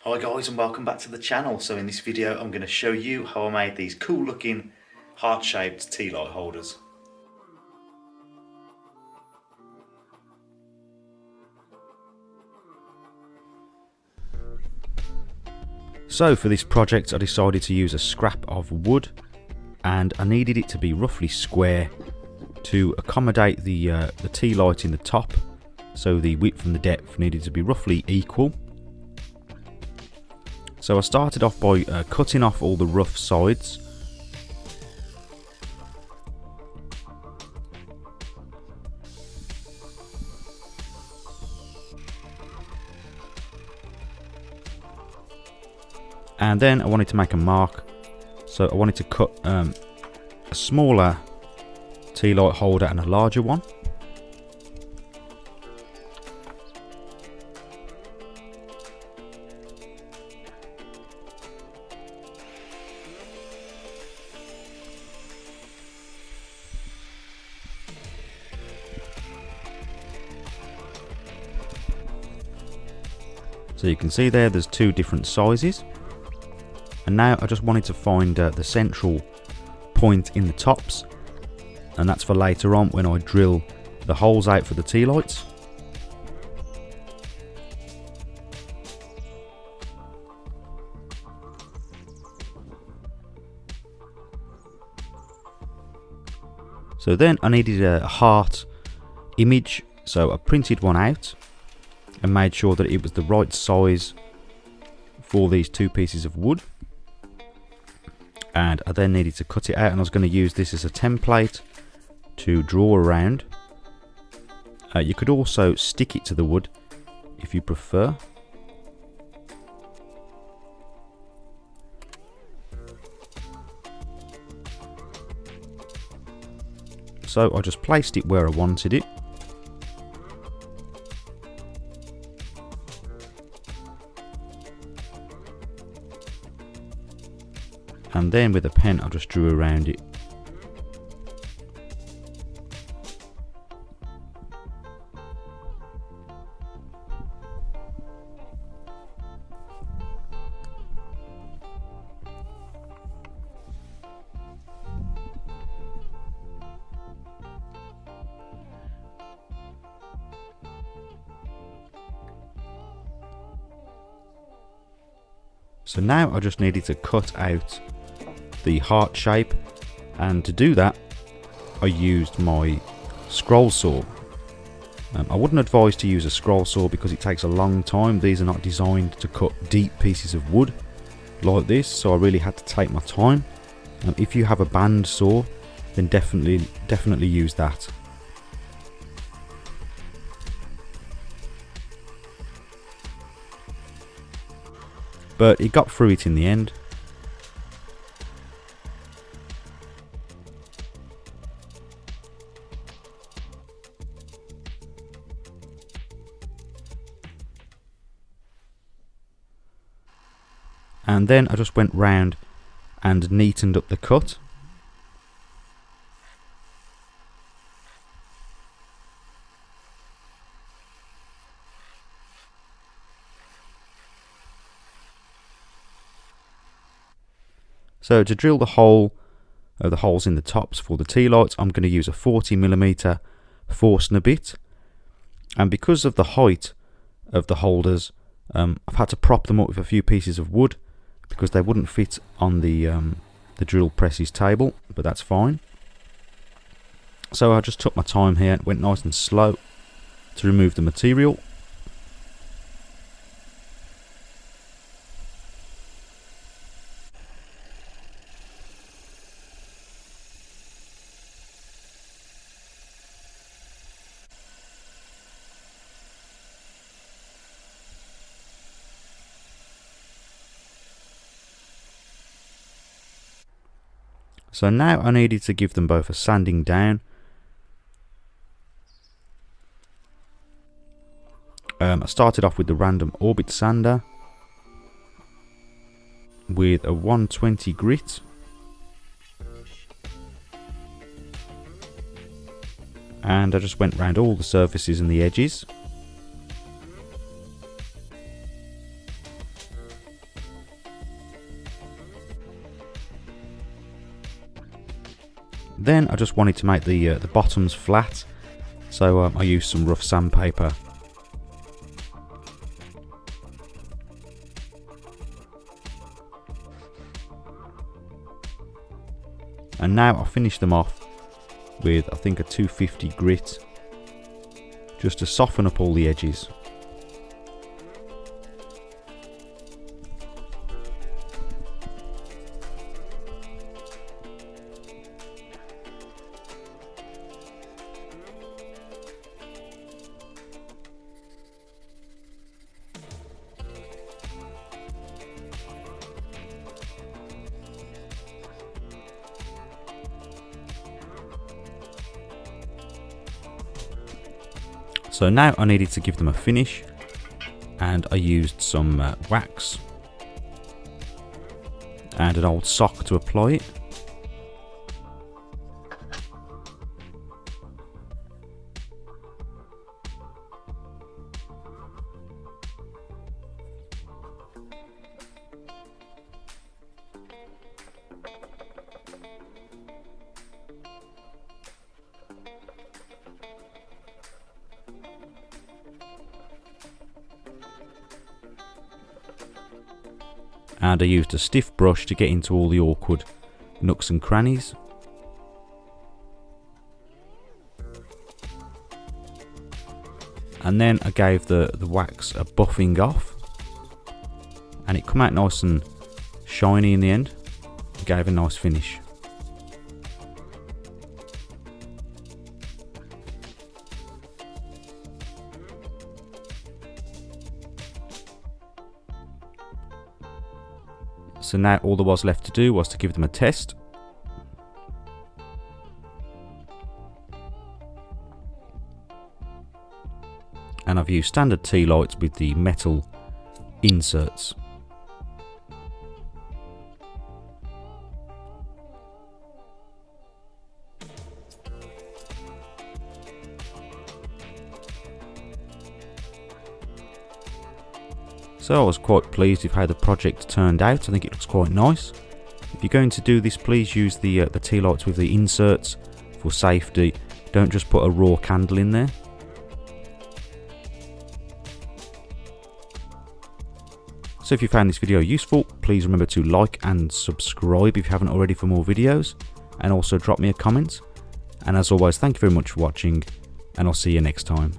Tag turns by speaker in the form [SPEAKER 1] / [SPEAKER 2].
[SPEAKER 1] Hi guys and welcome back to the channel. So in this video I'm going to show you how I made these cool looking heart shaped tea light holders. So for this project I decided to use a scrap of wood, and I needed it to be roughly square to accommodate the tea light in the top. So the width and the depth needed to be roughly equal. So I started off by cutting off all the rough sides. And then I wanted to make a mark, so I wanted to cut a smaller tea light holder and a larger one. So you can see there's two different sizes. And now I just wanted to find the central point in the tops, and that's for later on when I drill the holes out for the tea lights. So then I needed a heart image, so I printed one out and made sure that it was the right size for these two pieces of wood. And I then needed to cut it out, and I was going to use this as a template to draw around. You could also stick it to the wood if you prefer. So I just placed it where I wanted it. And then with a pen I just drew around it. So now I just needed to cut out the heart shape, and to do that I used my scroll saw. I wouldn't advise to use a scroll saw because it takes a long time. These are not designed to cut deep pieces of wood like this, so I really had to take my time. If you have a band saw, then definitely use that. But it got through it in the end. And then I just went round and neatened up the cut. So to drill the holes in the tops for the tea lights, I'm going to use a 40mm Forstner bit. And because of the height of the holders, I've had to prop them up with a few pieces of wood, because they wouldn't fit on the drill press's table, but that's fine. So I just took my time here, went nice and slow to remove the material. So now I needed to give them both a sanding down. I started off with the random orbit sander with a 120 grit. And I just went around all the surfaces and the edges. Then I just wanted to make the bottoms flat, so I used some rough sandpaper. And now I'll finish them off with, I think, a 250 grit, just to soften up all the edges. So now I needed to give them a finish, and I used some wax and an old sock to apply it. And I used a stiff brush to get into all the awkward nooks and crannies. And then I gave the wax a buffing off, and it came out nice and shiny in the end. It gave a nice finish. So now all there was left to do was to give them a test. And I've used standard Tealights with the metal inserts. So I was quite pleased with how the project turned out. I think it looks quite nice. If you're going to do this, please use the Tealights with the inserts for safety. Don't just put a raw candle in there. So if you found this video useful, please remember to like and subscribe if you haven't already for more videos, and also drop me a comment. And as always, thank you very much for watching, and I'll see you next time.